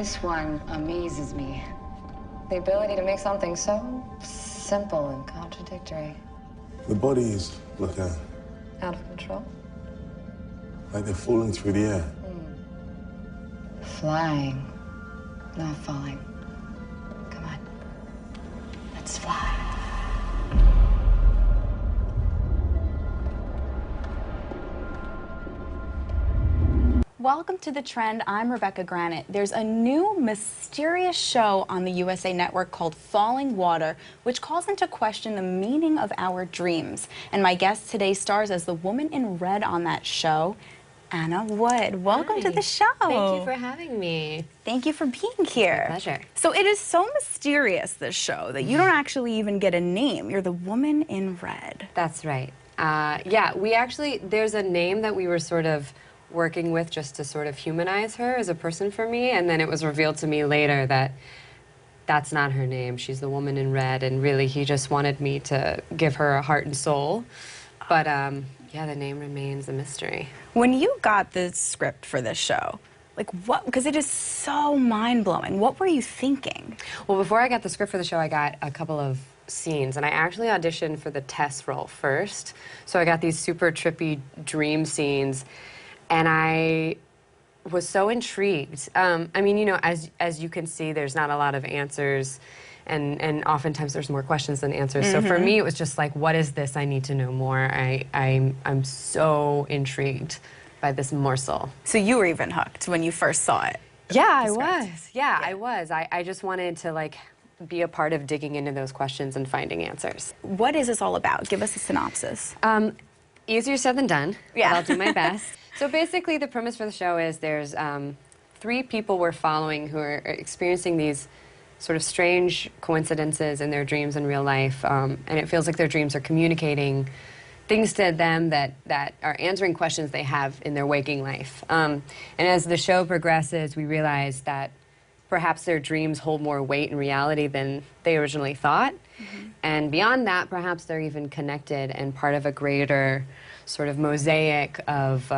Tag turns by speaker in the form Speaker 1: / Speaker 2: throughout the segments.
Speaker 1: This one amazes me. The ability to make something so simple and contradictory.
Speaker 2: The bodies look
Speaker 1: Out of control?
Speaker 2: like they're falling through the air.
Speaker 1: Flying, not falling. Come on. Let's fly.
Speaker 3: Welcome to The Trend. I'm Rebecca Granet. There's a new mysterious show on the USA Network called Falling Water, which calls into question the meaning of our dreams. And my guest today stars as the woman in red on that show, Anna Wood. Welcome to the show.
Speaker 4: Thank you for having me.
Speaker 3: Thank you for being here.
Speaker 4: My pleasure.
Speaker 3: So it is so mysterious, this show, that you don't actually even get a name. You're the woman in red.
Speaker 4: That's right. Yeah, there's a name that we were sort of working with just to sort of humanize her as a person for me, and then it was revealed to me later that that's not her name. She's the woman in red, and really he just wanted me to give her a heart and soul. But yeah, the name remains a mystery.
Speaker 3: When you got the script for this show, like what, because it is so mind-blowing, what were you thinking?
Speaker 4: Well, before I got the script for the show, I got a couple of scenes, and I actually auditioned for the test role first. So I got these super trippy dream scenes, and I was so intrigued. I mean, you know, as you can see, there's not a lot of answers, and oftentimes there's more questions than answers. So for me, it was just like, what is this? I need to know more. I'm so intrigued by this morsel.
Speaker 3: So you were even hooked when you first saw it?
Speaker 4: Yeah, I was. Yeah, I was. I just wanted to, like, be a part of digging into those questions and finding answers.
Speaker 3: What is this all about? Give us a synopsis.
Speaker 4: Easier said than done,
Speaker 3: yeah.
Speaker 4: But I'll do my best. So basically, the premise for the show is there's 3 people we're following who are experiencing these sort of strange coincidences in their dreams in real life, and it feels like their dreams are communicating things to them that are answering questions they have in their waking life. And as the show progresses, we realize that perhaps their dreams hold more weight in reality than they originally thought. And beyond that, perhaps they're even connected and part of a greater sort of mosaic of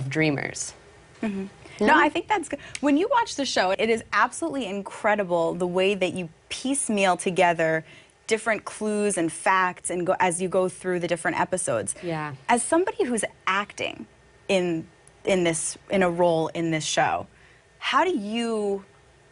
Speaker 4: dreamers.
Speaker 3: No, I think that's good. When you watch the show, it is absolutely incredible the way that you piecemeal together different clues and facts and as you go through the different episodes.
Speaker 4: Yeah.
Speaker 3: As somebody who's acting in a role in this show, how do you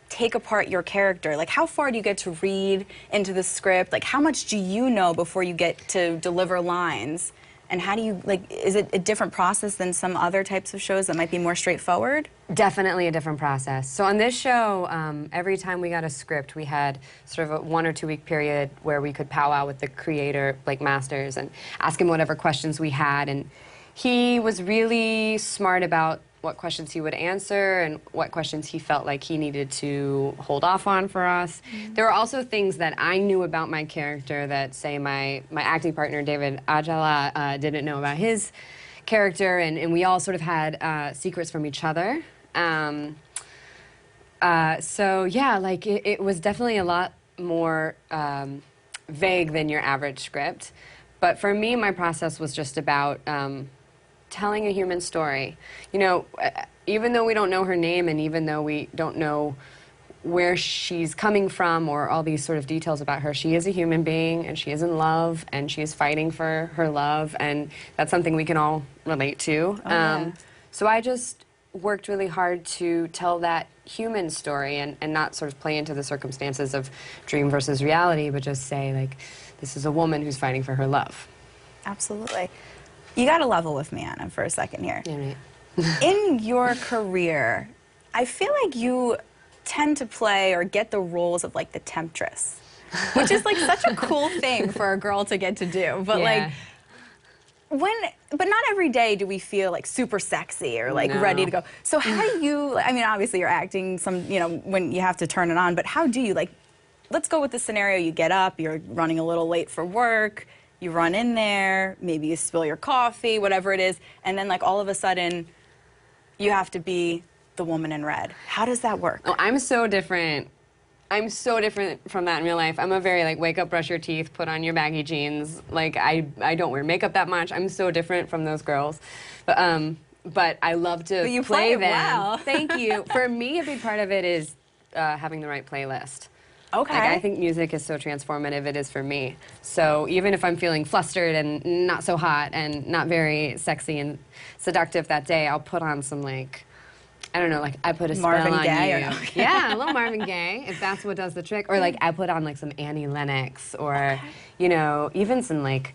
Speaker 3: take apart your character? Like, how far do you get to read into the script? Like, how much do you know before you get to deliver lines? And how do you, like, is it a different process than some other types of shows that might be more straightforward?
Speaker 4: Definitely a different process. So on this show, every time we got a script, we had sort of a 1 or 2 week period where we could powwow with the creator, Blake Masters, and ask him whatever questions we had. And he was really smart about what questions he would answer and what questions he felt like he needed to hold off on for us. There were also things that I knew about my character that, say, my acting partner, David Ajala, didn't know about his character, and we all sort of had secrets from each other. So, yeah, like, it was definitely a lot more vague than your average script. But for me, my process was just about telling a human story. You know, even though we don't know her name and even though we don't know where she's coming from or all these sort of details about her, she is a human being and she is in love and she is fighting for her love, and that's something we can all relate to. So I just worked really hard to tell that human story and not sort of play into the circumstances of dream versus reality, but just say, like, this is a woman who's fighting for her love.
Speaker 3: Absolutely. You got to level with me, Anna, for a second here.
Speaker 4: Yeah, right.
Speaker 3: In your career, I feel like you tend to play or get the roles of, like, the temptress, which is, like, such a cool thing for a girl to get to do. But,
Speaker 4: Yeah.
Speaker 3: but not every day do we feel, like, super sexy or, like, ready to go. So how do you, I mean, obviously you're acting you know, when you have to turn it on, but how do you, like, let's go with the scenario, you get up, you're running a little late for work, you run in there, maybe you spill your coffee, whatever it is, and then, like, all of a sudden, you have to be the woman in red. How does that work?
Speaker 4: Oh, I'm so different. I'm so different from that in real life. I'm a very, like, wake up, brush your teeth, put on your baggy jeans. Like, I don't wear makeup that much. I'm so different from those girls. But I love to
Speaker 3: you
Speaker 4: play them.
Speaker 3: Well.
Speaker 4: Thank you. For me, a big part of it is having the right playlist.
Speaker 3: Okay.
Speaker 4: Like, I think music is so transformative, it is for me. So even if I'm feeling flustered and not so hot and not very sexy and seductive that day, I'll put on some, like, I don't know, like, I put a spell
Speaker 3: Marvin
Speaker 4: on
Speaker 3: Gaye
Speaker 4: you.
Speaker 3: or
Speaker 4: Yeah, a little Marvin Gaye, if that's what does the trick. Or, like, I put on, like, some Annie Lennox or, you know, even some, like,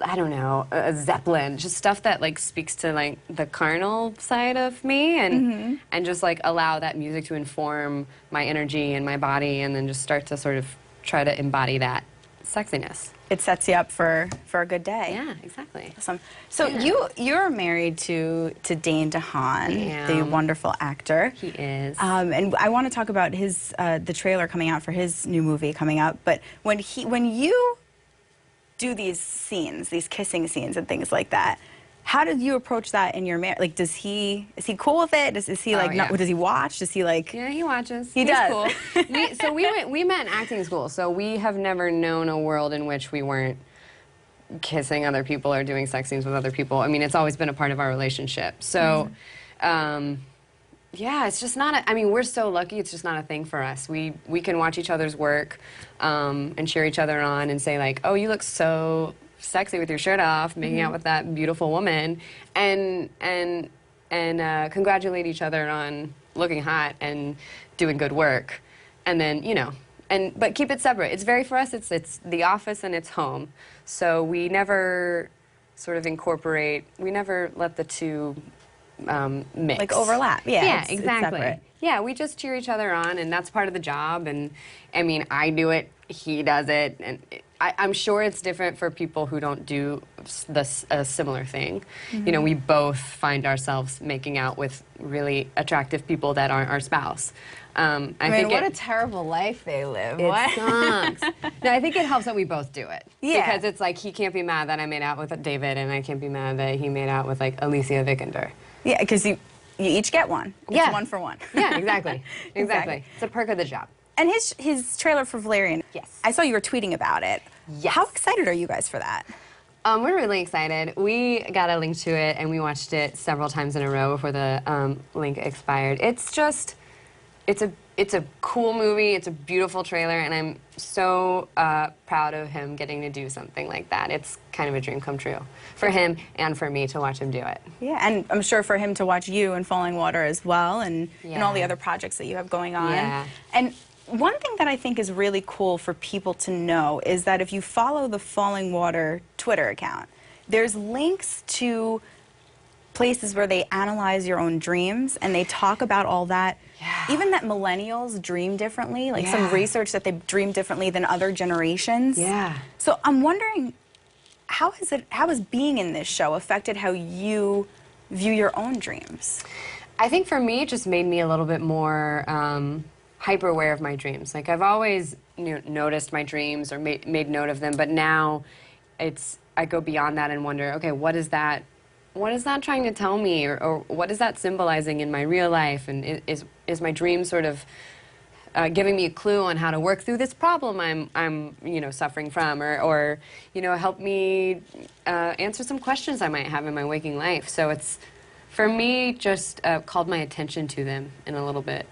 Speaker 4: I don't know, Zeppelin, just stuff that, like, speaks to, like, the carnal side of me and just, like, allow that music to inform my energy and my body and then just start to sort of try to embody that sexiness.
Speaker 3: It sets you up for a good day.
Speaker 4: Yeah, exactly.
Speaker 3: Awesome. So you're married to Dane DeHaan, the wonderful actor.
Speaker 4: He is.
Speaker 3: And I want to talk about his the trailer coming out for his new movie coming up. But when you do these scenes, these kissing scenes and things like that, how did you approach that in your marriage? Like, is he cool with it? Is he like,
Speaker 4: yeah.
Speaker 3: does he watch? Does he like?
Speaker 4: Yeah, he watches.
Speaker 3: He
Speaker 4: He's
Speaker 3: does.
Speaker 4: Cool. We met in acting school, so we have never known a world in which we weren't kissing other people or doing sex scenes with other people. I mean, it's always been a part of our relationship. So, yeah, it's just not. I mean, we're so lucky. It's just not a thing for us. We can watch each other's work and cheer each other on and say like, "Oh, you look so sexy with your shirt off, making out with that beautiful woman," and congratulate each other on looking hot and doing good work, and then but keep it separate. It's very for us. It's the office and it's home, so we never sort of incorporate. We never let the two mix.
Speaker 3: Like overlap. Yeah,
Speaker 4: exactly.
Speaker 3: It's separate.
Speaker 4: Yeah, we just cheer each other on, and that's part of the job. And I mean, I do it, he does it, and I'm sure it's different for people who don't do a similar thing. You know, we both find ourselves making out with really attractive people that aren't our spouse. I mean,
Speaker 3: what a terrible life they live.
Speaker 4: It
Speaker 3: What?
Speaker 4: sucks. No, I think it helps that we both do it.
Speaker 3: Yeah.
Speaker 4: Because it's like, he can't be mad that I made out with David, and I can't be mad that he made out with, like, Alicia Vikander.
Speaker 3: Yeah, because you each get one. It's
Speaker 4: Yeah.
Speaker 3: 1 for 1.
Speaker 4: Yeah, exactly.
Speaker 3: Exactly.
Speaker 4: Exactly. It's a perk of the job.
Speaker 3: And his trailer for Valerian.
Speaker 4: Yes.
Speaker 3: I saw you were tweeting about it.
Speaker 4: Yes.
Speaker 3: How excited are you guys for that?
Speaker 4: We're really excited. We got a link to it, and we watched it several times in a row before the link expired. It's just, it's a cool movie. It's a beautiful trailer, and I'm so proud of him getting to do something like that. It's kind of a dream come true for him and for me to watch him do it.
Speaker 3: Yeah, and I'm sure for him to watch you in Falling Water as well, and all the
Speaker 4: Yeah.
Speaker 3: other projects that you have going on.
Speaker 4: Yeah.
Speaker 3: And one thing that I think is really cool for people to know is that if you follow the Falling Water Twitter account, there's links to places where they analyze your own dreams and they talk about all that.
Speaker 4: Yeah.
Speaker 3: Even that millennials dream differently, like some
Speaker 4: Yeah.
Speaker 3: research that they dream differently than other generations.
Speaker 4: Yeah.
Speaker 3: So I'm wondering, how has being in this show affected how you view your own dreams?
Speaker 4: I think for me, it just made me a little bit more hyper aware of my dreams. Like, I've always noticed my dreams or made note of them, but now I go beyond that and wonder, okay, what is that trying to tell me, or what is that symbolizing in my real life, and is my dream sort of giving me a clue on how to work through this problem I'm suffering from, or help me answer some questions I might have in my waking life. So it's, for me, just called my attention to them in a little bit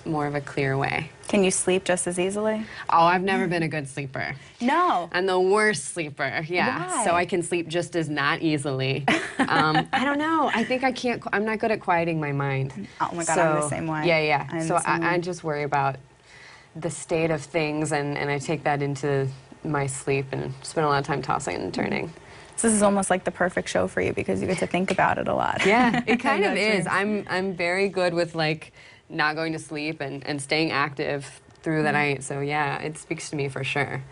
Speaker 4: more of a clear way.
Speaker 3: Can you sleep just as easily?
Speaker 4: Oh, I've never been a good sleeper.
Speaker 3: No.
Speaker 4: I'm the worst sleeper, yeah.
Speaker 3: Why?
Speaker 4: So I can sleep just as not easily. I don't know. I think I'm not good at quieting my mind.
Speaker 3: Oh my God, I'm the same way.
Speaker 4: Yeah.
Speaker 3: I'm
Speaker 4: So
Speaker 3: the same way.
Speaker 4: I just worry about the state of things, and I take that into my sleep and spend a lot of time tossing and turning.
Speaker 3: So this is almost like the perfect show for you because you get to think about it a lot.
Speaker 4: Yeah, it kind of
Speaker 3: That's
Speaker 4: is. I'm very good with, like, not going to sleep and staying active through the night. So yeah, it speaks to me for sure.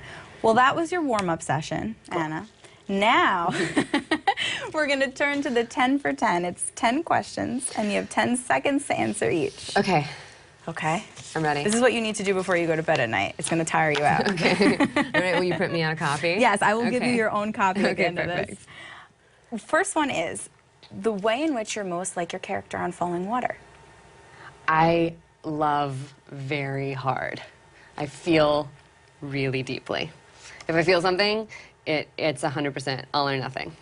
Speaker 3: Well, that was your warm-up session, Anna. Now, we're going to turn to the 10 for 10. It's 10 questions, and you have 10 seconds to answer each.
Speaker 4: Okay,
Speaker 3: Okay?
Speaker 4: I'm ready.
Speaker 3: This is what you need to do before you go to bed at night. It's going to tire you out.
Speaker 4: Okay. All right, will you print me out a copy?
Speaker 3: Yes, I will give you
Speaker 4: Okay.
Speaker 3: your own copy at the
Speaker 4: Okay,
Speaker 3: end of
Speaker 4: perfect.
Speaker 3: this. First one is the way in which you're most like your character on Falling Water.
Speaker 4: I love very hard. I feel really deeply. If I feel something, it's 100% all or nothing.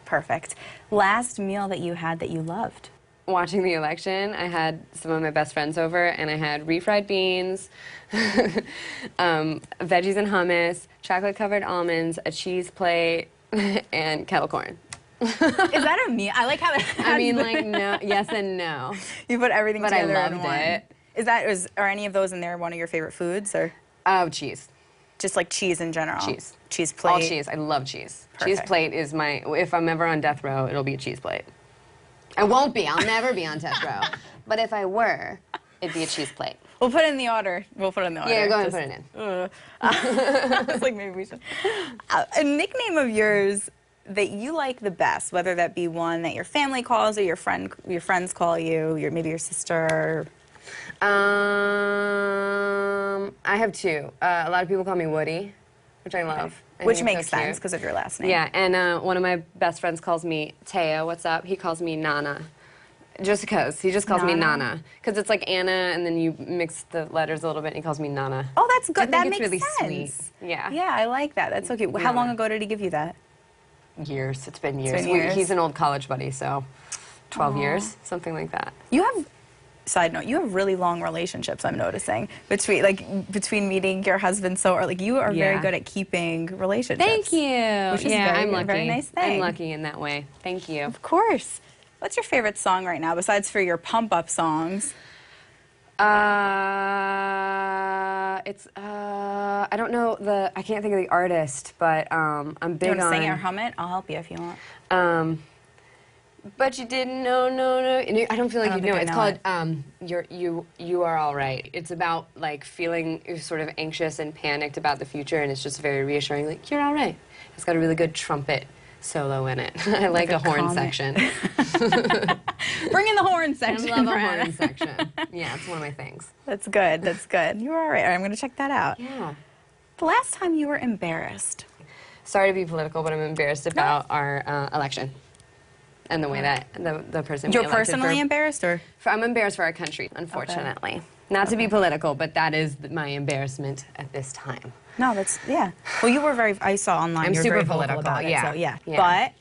Speaker 3: Perfect. Last meal that you had that you loved.
Speaker 4: watching the election, I had some of my best friends over, and I had refried beans, veggies and hummus, chocolate-covered almonds, a cheese plate, and kettle corn.
Speaker 3: Is that a meal? I like how it
Speaker 4: I mean, like, no, yes and no.
Speaker 3: you put everything
Speaker 4: But
Speaker 3: together
Speaker 4: I
Speaker 3: in
Speaker 4: loved
Speaker 3: one.
Speaker 4: it.
Speaker 3: Are any of those in there one of your favorite foods, or
Speaker 4: Oh, cheese.
Speaker 3: just like cheese in general?
Speaker 4: Cheese.
Speaker 3: Cheese plate.
Speaker 4: All cheese. I love cheese. Cheese
Speaker 3: Perfect.
Speaker 4: plate is my, if I'm ever on death row, it'll be a cheese plate. I won't be. I'll never be on death row. But if I were, it'd be a cheese plate.
Speaker 3: We'll put it in the order. We'll put it in the order.
Speaker 4: Yeah, go ahead and put it in.
Speaker 3: I was like, maybe we should. A nickname of yours that you like the best, whether that be one that your family calls or your friends call you, maybe your sister.
Speaker 4: I have two. A lot of people call me Woody, which I love. I
Speaker 3: Which
Speaker 4: think it's
Speaker 3: makes
Speaker 4: so cute.
Speaker 3: sense because of your last name.
Speaker 4: Yeah, and one of my best friends calls me Taya. What's up? He calls me Nana. Just because. He just calls me Nana. Because it's like Anna, and then you mix the letters a little bit, and he calls me Nana.
Speaker 3: Oh, that's good.
Speaker 4: I think
Speaker 3: That
Speaker 4: it's
Speaker 3: makes
Speaker 4: really
Speaker 3: sense.
Speaker 4: sweet. Yeah.
Speaker 3: Yeah, I like that. That's so cute. How long ago did he give you that?
Speaker 4: Years. It's been years.
Speaker 3: been years.
Speaker 4: He's an old college buddy, so 12 years, something like that.
Speaker 3: You have, side note, you have really long relationships, I'm noticing, between meeting your husband so early. Like, you are very
Speaker 4: Yeah.
Speaker 3: good at keeping relationships.
Speaker 4: Thank you.
Speaker 3: Which is
Speaker 4: yeah,
Speaker 3: very,
Speaker 4: I'm lucky.
Speaker 3: very nice thing.
Speaker 4: I'm lucky in that way. Thank you.
Speaker 3: Of course. What's your favorite song right now, besides for your pump-up songs?
Speaker 4: I don't know I can't think of the artist, but I'm big
Speaker 3: You want to
Speaker 4: on.
Speaker 3: sing it or hum it? I'll help you if you want.
Speaker 4: But you didn't know, no. And I don't feel like
Speaker 3: I
Speaker 4: you
Speaker 3: don't
Speaker 4: know.
Speaker 3: think
Speaker 4: It's
Speaker 3: I
Speaker 4: called You Are All Right. It's about like feeling sort of anxious and panicked about the future, and it's just very reassuring. Like, you're all right. It's got a really good trumpet solo in it. I like a horn
Speaker 3: calming-
Speaker 4: section.
Speaker 3: Bring in the horn
Speaker 4: I
Speaker 3: section.
Speaker 4: love a
Speaker 3: Brad.
Speaker 4: horn section. Yeah, it's one of my things.
Speaker 3: That's good. That's good. You're all right. All right, I'm going to check that out.
Speaker 4: Yeah.
Speaker 3: The last time you were embarrassed.
Speaker 4: Sorry to be political, but I'm embarrassed about our election and the way that the person we
Speaker 3: You're
Speaker 4: elected
Speaker 3: personally
Speaker 4: for-
Speaker 3: embarrassed, or?
Speaker 4: I'm embarrassed for our country, unfortunately. Not to be political, but that is my embarrassment at this time.
Speaker 3: No, that's, yeah. Well, you were very, I saw online,
Speaker 4: I'm
Speaker 3: you're
Speaker 4: super
Speaker 3: very vocal
Speaker 4: political,
Speaker 3: about it,
Speaker 4: yeah.
Speaker 3: so yeah.
Speaker 4: Yeah.
Speaker 3: But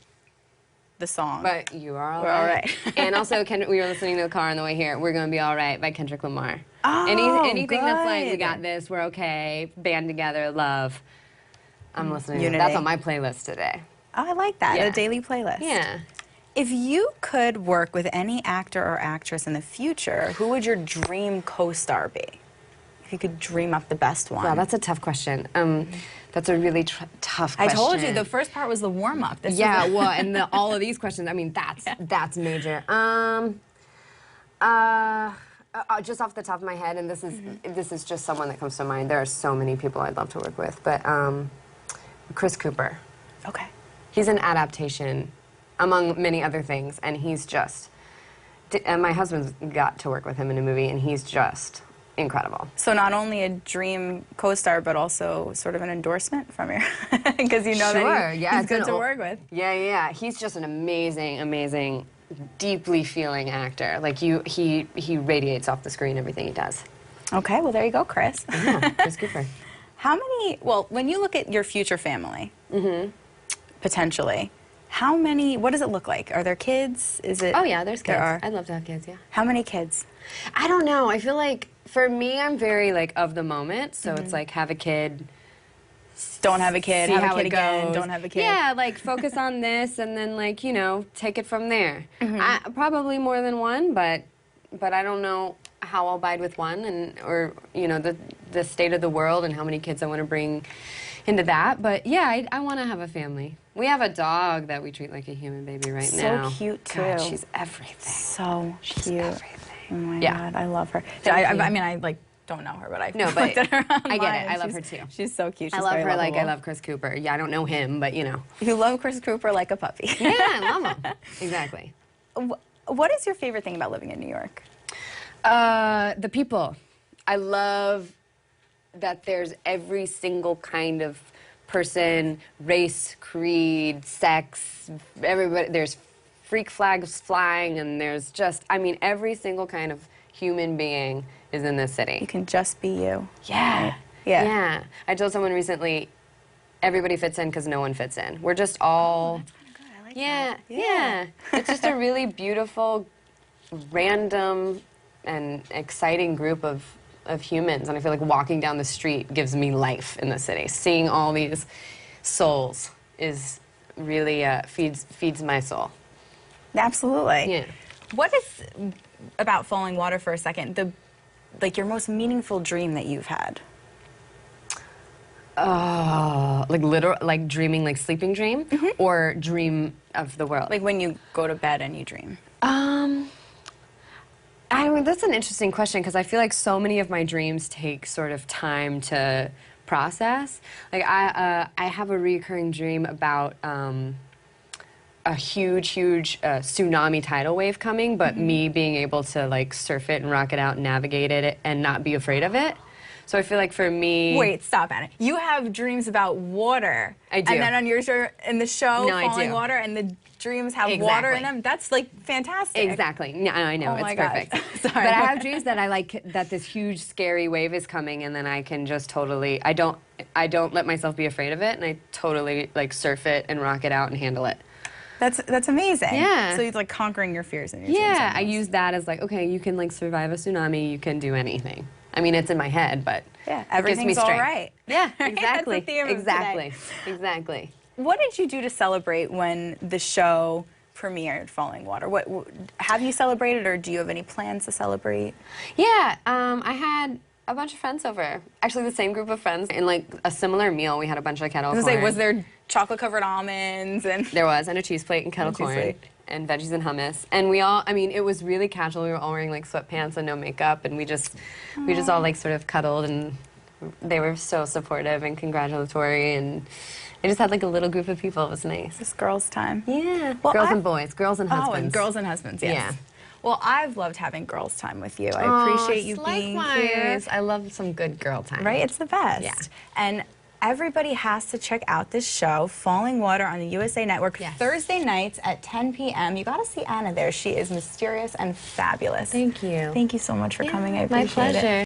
Speaker 3: the song.
Speaker 4: But you are all
Speaker 3: We're
Speaker 4: right.
Speaker 3: all right.
Speaker 4: And also, we were listening to the car on the way here. We're Gonna Be All Right by Kendrick Lamar.
Speaker 3: Oh,
Speaker 4: anything that's like, we
Speaker 3: good.
Speaker 4: got this, we're okay, band together, love. I'm listening to
Speaker 3: Unity.
Speaker 4: That's on my playlist today.
Speaker 3: Oh, I like that.
Speaker 4: Yeah.
Speaker 3: A daily playlist.
Speaker 4: Yeah.
Speaker 3: If you could work with any actor or actress in the future, who would your dream co-star be? If you could dream up the best one.
Speaker 4: Wow, that's a tough question. That's a really tough
Speaker 3: I
Speaker 4: question.
Speaker 3: told you, the first part was the warm-up.
Speaker 4: Yeah, well, and all of these questions, I mean, that's major. Just off the top of my head, and this is just someone that comes to mind. There are so many people I'd love to work with, but Chris Cooper.
Speaker 3: Okay.
Speaker 4: He's an adaptation, among many other things, and he's just. My husband's got to work with him in a movie, and he's just incredible.
Speaker 3: So not only a dream co-star, but also sort of an endorsement from your, because you know that he's good to work with.
Speaker 4: Yeah. He's just an amazing, deeply feeling actor. Like he radiates off the screen everything he does.
Speaker 3: Okay, well there you go, Chris.
Speaker 4: Yeah, Chris Cooper.
Speaker 3: Well, when you look at your future family, potentially, what does it look like? Are there kids? Is it?
Speaker 4: Oh yeah, there's kids.
Speaker 3: There are.
Speaker 4: I'd love to have kids, yeah.
Speaker 3: How many kids?
Speaker 4: I don't know. I feel like, for me, I'm very, like, of the moment. So it's like, have a kid.
Speaker 3: Don't have a kid,
Speaker 4: See
Speaker 3: have
Speaker 4: how
Speaker 3: a kid
Speaker 4: it
Speaker 3: again,
Speaker 4: goes.
Speaker 3: don't have a kid.
Speaker 4: Yeah, like, focus on this and then, like, take it from there. Probably more than one, but I don't know how I'll bide with one or the state of the world and how many kids I want to bring into that. But, yeah, I want to have a family. We have a dog that we treat like a human baby right now.
Speaker 3: So cute, too.
Speaker 4: God, she's everything.
Speaker 3: So
Speaker 4: She's
Speaker 3: cute.
Speaker 4: everything.
Speaker 3: Oh my
Speaker 4: Yeah.
Speaker 3: God, I love her.
Speaker 4: Thank you.
Speaker 3: I mean, I like don't know her, but I've
Speaker 4: No,
Speaker 3: looked
Speaker 4: but
Speaker 3: at her
Speaker 4: I
Speaker 3: online,
Speaker 4: get it. I
Speaker 3: and
Speaker 4: love her too.
Speaker 3: She's so cute. She's
Speaker 4: I love
Speaker 3: very
Speaker 4: her like I
Speaker 3: lovable.
Speaker 4: love Chris Cooper. Yeah, I don't know him, but
Speaker 3: You love Chris Cooper like a puppy.
Speaker 4: Yeah, I love him. Exactly.
Speaker 3: What is your favorite thing about living in New York?
Speaker 4: The people. I love that there's every single kind of person, race, creed, sex, everybody. There's freak flags flying, and there's just, every single kind of human being is in this city.
Speaker 3: You can just be you.
Speaker 4: Yeah.
Speaker 3: Yeah.
Speaker 4: Yeah. I told someone recently, everybody fits in because no one fits in. We're just all.
Speaker 3: That's kind of good. I like
Speaker 4: Yeah,
Speaker 3: that.
Speaker 4: yeah. It's just a really beautiful random and exciting group of humans, and I feel like walking down the street gives me life in the city. Seeing all these souls is really feeds my soul.
Speaker 3: Absolutely.
Speaker 4: Yeah.
Speaker 3: What is, about Falling Water for a second, your most meaningful dream that you've had?
Speaker 4: Like dreaming, like sleeping dream, or dream of the world?
Speaker 3: Like when you go to bed and you dream.
Speaker 4: I mean, that's an interesting question because I feel like so many of my dreams take sort of time to process. Like I have a recurring dream about a huge tsunami tidal wave coming, but me being able to like surf it and rock it out and navigate it and not be afraid of it. So I feel like for me...
Speaker 3: Wait, stop, Anna. You have dreams about water.
Speaker 4: I do.
Speaker 3: And then on your show, in the show,
Speaker 4: No, I
Speaker 3: Falling
Speaker 4: do.
Speaker 3: Water, and the dreams have
Speaker 4: Exactly.
Speaker 3: water in them. That's like fantastic.
Speaker 4: Exactly. Yeah, I know.
Speaker 3: Oh
Speaker 4: it's
Speaker 3: my gosh.
Speaker 4: perfect.
Speaker 3: Sorry.
Speaker 4: But I have dreams that I like that this huge scary wave is coming, and then I can just totally... I don't let myself be afraid of it, and I totally like surf it and rock it out and handle it.
Speaker 3: That's amazing.
Speaker 4: Yeah.
Speaker 3: So it's like conquering your fears in your dreams.
Speaker 4: Yeah, I
Speaker 3: almost.
Speaker 4: use that as like, okay, you can like survive a tsunami, you can do anything. I mean, it's in my head, but
Speaker 3: Yeah,
Speaker 4: it gives me
Speaker 3: everything's all
Speaker 4: strength.
Speaker 3: right.
Speaker 4: Yeah,
Speaker 3: Right?
Speaker 4: exactly.
Speaker 3: That's the theme of
Speaker 4: exactly.
Speaker 3: today.
Speaker 4: Exactly.
Speaker 3: What did you do to celebrate when the show premiered, Falling Water? What have you celebrated, or do you have any plans to celebrate?
Speaker 4: Yeah, I had a bunch of friends over. Actually, the same group of friends. In like a similar meal, we had a bunch of kettle corn.
Speaker 3: Was there chocolate-covered almonds and?
Speaker 4: There was, and a cheese plate and kettle
Speaker 3: And a cheese
Speaker 4: corn.
Speaker 3: plate.
Speaker 4: And veggies and hummus. And we all, I mean, it was really casual. We were all wearing like sweatpants and no makeup, and we just all like sort of cuddled, and they were so supportive and congratulatory, and I just had like a little group of people. It was nice.
Speaker 3: Just girls' time.
Speaker 4: Yeah.
Speaker 3: Well,
Speaker 4: girls and boys, girls and husbands.
Speaker 3: Oh, and girls and husbands, yes.
Speaker 4: Yeah.
Speaker 3: Well, I've loved having girls' time with you. I appreciate you being here.
Speaker 4: I love some good girl time.
Speaker 3: Right? It's the best.
Speaker 4: Yeah.
Speaker 3: And everybody has to check out this show, Falling Water, on the USA Network,
Speaker 4: Yes.
Speaker 3: Thursday nights at 10 p.m. You got to see Anna there. She is mysterious and fabulous.
Speaker 4: Thank you.
Speaker 3: Thank you so much for coming. I
Speaker 4: My
Speaker 3: appreciate it.
Speaker 4: pleasure.